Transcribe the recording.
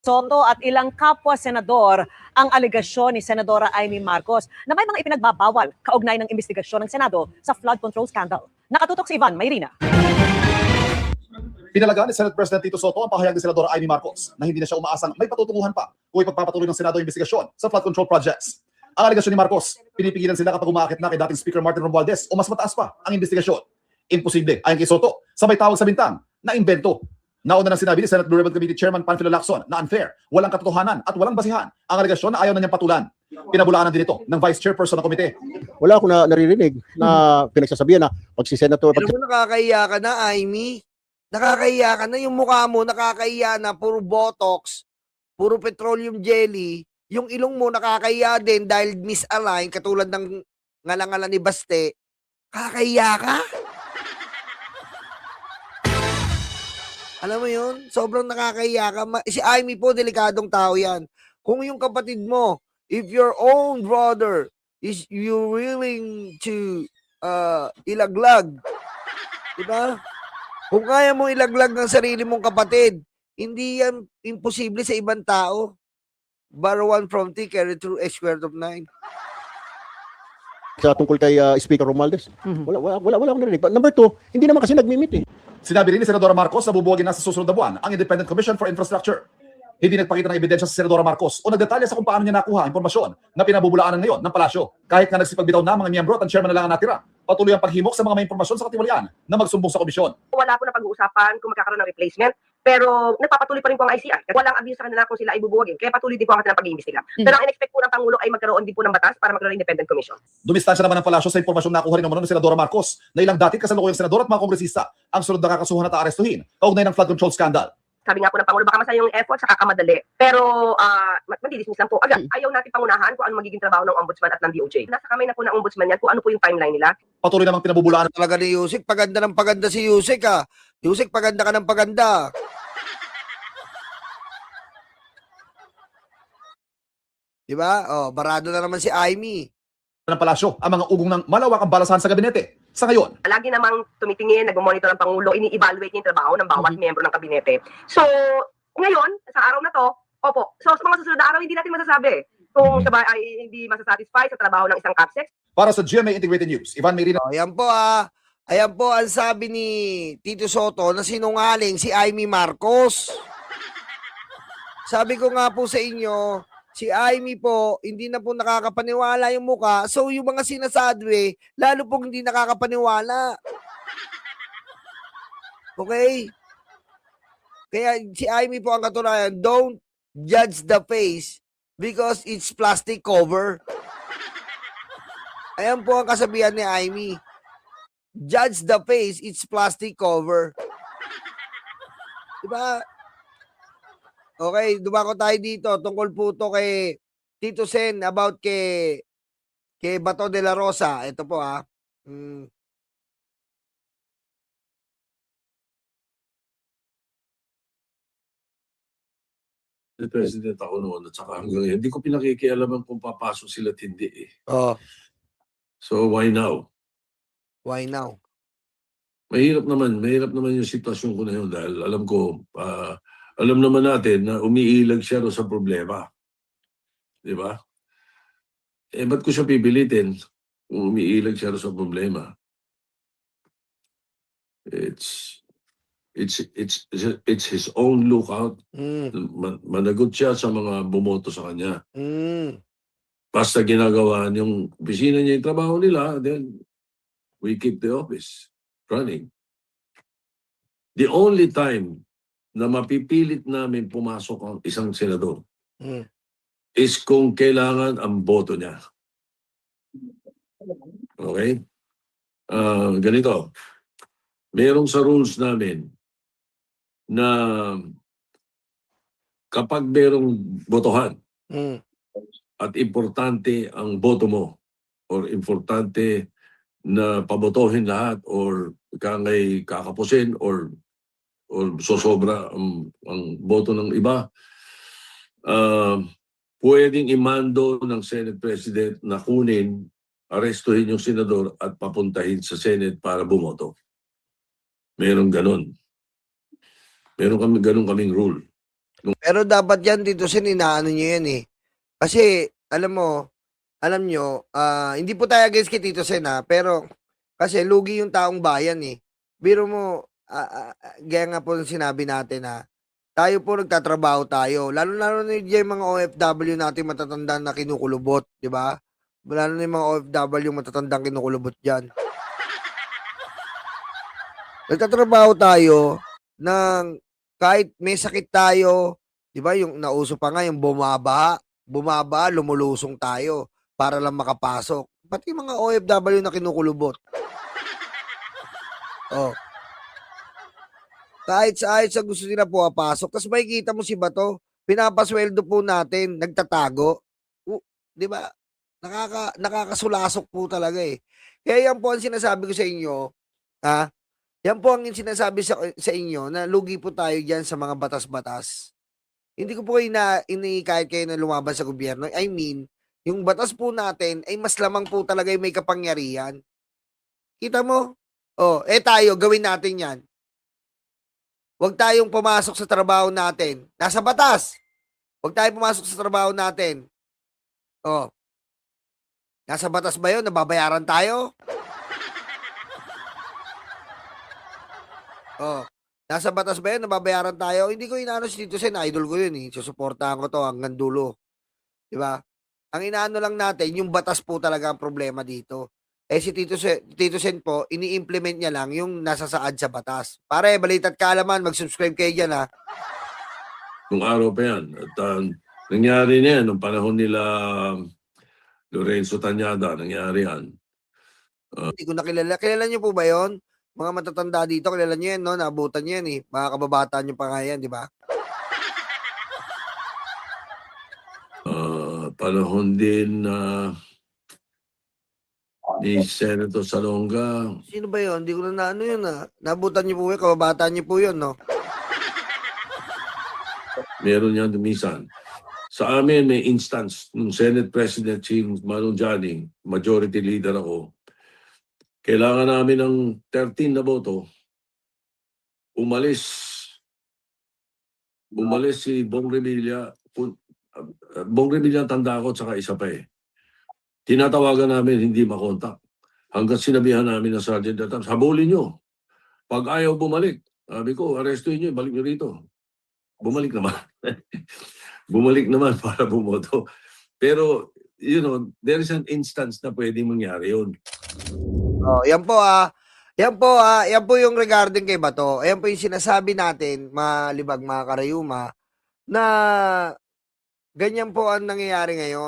Soto at ilang kapwa-senador ang alegasyon ni Senadora Amy Marcos na may mga ipinagbabawal kaugnay ng investigasyon ng Senado sa flood control scandal. Nakatutok si Ivan Mayrina. Pinalagaan ni Senate President Tito Soto ang pahayag ni Senadora Amy Marcos na hindi na siya umaasang may patutunguhan pa kung ipagpapatuloy ng Senado ang investigasyon sa flood control projects. Ang alegasyon ni Marcos, pinipigilan sila kapag umaakit na kay dating Speaker Martin Romualdez o mas mataas pa ang investigasyon. Imposible, ayon kay Soto, sabay tawag sa bintang na imbento. Nauna nang sinabi ni Senate Blue Ribbon Committee Chairman Panfilo Lacson na unfair, walang katotohanan at walang basihan ang alegasyon na ayaw na niyang patulan. Pinabulaanan din ito ng Vice Chairperson ng komite. Wala akong naririnig na pinagsasabihan na pag si Senator... Pero mo nakakahiya ka na, Amy. Nakakahiya ka na. Yung mukha mo, nakakahiya na. Puro botox, puro petroleum jelly. Yung ilong mo, nakakahiya din dahil misalign, katulad ng ngalangalan ni Baste. Nakakahiya ka? Alam mo yun? Sobrang nakakahiya ka. Si Amy po, delikadong tao yan. Kung yung kapatid mo, if your own brother is you willing to ilaglag, diba? Kung kaya mo ilaglag ng sarili mong kapatid, hindi yan imposible sa ibang tao. Borrow 1 from T, carry through X squared of 9. Sa tungkol kay Speaker Romualdez, wala akong narinig. But number 2, hindi naman kasi nagmi-meet eh. Sinabi rin ni Senadora Marcos na bubuwagin na sa susunod na buwan ang Independent Commission for Infrastructure. Hindi nagpakita ng ebidensya sa Senadora Marcos o nagdetalya sa kung paano niya nakuha ang impormasyon na pinabubulaanan ngayon ng palasyo. Kahit na nagsipagbitaw na mga miyembro at ang chairman na lang ang natira, patuloy ang paghimok sa mga may impormasyon sa katiwalian na magsumbong sa komisyon. Wala po na pag-uusapan kung magkakaroon ng replacement, pero nagpapatuloy pa rin po ang ICI. Walang abuse sa kanila kung sila ay bubuwagin, kaya patuloy din po ang kanilang pag-iimbestiga. Pero ang in-expect po ng Pangulo ay magkaroon din po ng batas para magkaroon ng independent commission. Dumistansya naman ng palasyo sa impormasyon na nakuha rin ng Senadora Marcos na ilang dati kasalukuyang senador at mga kongresista ang sunod na kakasuhan at aarestuhin kaugnay ng flood control scandal. Sabi nga po ng Pangulo, baka masaya yung effort sa kakamadali. Pero magdidismiss lang po. Agad, ayaw natin pangunahan kung ano magiging trabaho ng Ombudsman at ng DOJ. Nasa kamay na po ng Ombudsman yan kung ano po yung timeline nila. Patuloy namang pinabubulaan Talaga ni Yusek, paganda ng paganda si Yusek ha. Yusek, paganda ka ng paganda. Diba? Oh, barado na naman si Amy. ng palasyo ang mga ugong ng malawakang balasahan sa gabinete. Sa ngayon, Lagi namang tumitingin, nag-monitor ang Pangulo, ini-evaluate niya yung trabaho ng bawat miyembro ng kabinete. So, ngayon, sa araw na to, opo, so sa mga susunod na araw, hindi natin masasabi kung sabay ay hindi masasatisfy sa trabaho ng isang CAPSEC. para sa GMA Integrated News, Ivan Mayrina. Oh, ayan po Ayan po ang sabi ni Tito Soto na sinungaling si Amy Marcos. Sabi ko nga po sa inyo, si Amy po, hindi na po nakakapaniwala yung muka. So yung mga sinasabi, lalo pong hindi nakakapaniwala. Okay? Kaya si Amy po ang katunayan, don't judge the face because it's plastic cover. Ayan po ang kasabihan ni Amy. Judge the face, it's plastic cover. Diba? Okay, dumako tayo dito. Tungkol po to kay Tito Sen about kay Bato de la Rosa. Ito po President ako noon at saka hanggang ngayon. Hindi ko pinakikialaman kung papasok sila at hindi eh. Oh, So why now? why now? Mahirap naman yung sitwasyon ko na yun dahil alam ko, alam naman natin na umiilag siya sa problema. Di ba? Eh, ba't ko siya pipilitin kung umiilag siya sa problema? It's his own lookout. Managot siya sa mga bumoto sa kanya. Basta ginagawa yung opisina niya yung trabaho nila, then we keep the office running. The only time na mapipilit namin pumasok ang isang senador is kung kailangan ang boto niya. Okay? Ganito. Merong sa rules namin na kapag merong botohan at importante ang boto mo or importante na pabotohin lahat or kangay kakapusin or sosobra ang boto ng iba, pwedeng imando ng Senate President na kunin, arestuhin yung senador at papuntahin sa Senate para bumoto. Meron ganun. Meron kaming rule. Pero dapat yan dito inaano nyo yan eh. Kasi, alam nyo, hindi po tayo against kay Tito Sen pero kasi lugi yung taong bayan eh. Biro mo, gaya nga po ng sinabi natin tayo po nagtatrabaho tayo. Lalo na yung mga OFW natin matatanda na kinukulubot, di ba? Lalo na yung mga OFW matatandang kinukulubot dyan. Nagtatrabaho tayo ng kahit may sakit tayo, di ba? Yung nauso pa nga, yung bumaba, lumulusong tayo para lang makapasok. Pati mga OFW na kinukulubot. Oh. Kahit sa gusto nila pumapasok. Tapos makikita mo si Bato, pinapasweldo po natin, nagtatago. Di ba? Nakakasulasok po talaga eh. Kaya yan po ang sinasabi ko sa inyo, yan po ang sinasabi sa inyo na lugi po tayo dyan sa mga batas-batas. Hindi ko po kahit kayo na lumaban sa gobyerno. I mean, yung batas po natin ay mas lamang po talaga yung may kapangyarihan. Kita mo? Tayo, gawin natin yan. Huwag tayong pumasok sa trabaho natin. Nasa batas. Huwag tayong pumasok sa trabaho natin. Nasa batas ba yun? Nababayaran tayo? Nasa batas ba yun? Nababayaran tayo? Hindi ko inaano si Tito Sen. Idol ko yun eh. Susuportahan ko to hanggang dulo. Diba? Ang inaano lang natin, yung batas po talaga ang problema dito. Si Tito Sen po, ini-implement niya lang yung nasa saad sa batas. Pare, balita't kaalaman, mag-subscribe kayo dyan Nung araw pa yan. At nangyari na yan, nung panahon nila Lorenzo Tañada, nangyari yan. Hindi ko na kilala. Kilala niyo po ba yon? Mga matatanda dito, kilala niyo yan, no? Naabutan niyo yan eh. Mga kababata niyo pa nga yan, di ba? Panahon din ni Senator Salonga. Sino ba yon? Hindi ko na naano yun Naabutan niyo po yun, kababata niyo po yun, no? Meron yan minsan. Sa amin, may instance, nung Senate President si Manong Johnny, majority leader ako, kailangan namin ng 13 na boto. Umalis si Bong Revilla. Bong Revilla ang tanda ko, tsaka isa pa eh. Tinatawagan namin, hindi makontak. Hanggang sinabihan namin ng Sergeant Datams, habulin nyo. Pag ayaw bumalik, sabi ko, arrestuin nyo, balik nyo rito. Bumalik naman. Bumalik naman para bumoto. Pero, there is an instance na pwedeng mangyari yun. Yan po Yan po yung regarding kay Bato. Ayan po yung sinasabi natin, malibag mga karayuma, na ganyan po ang nangyayari ngayon.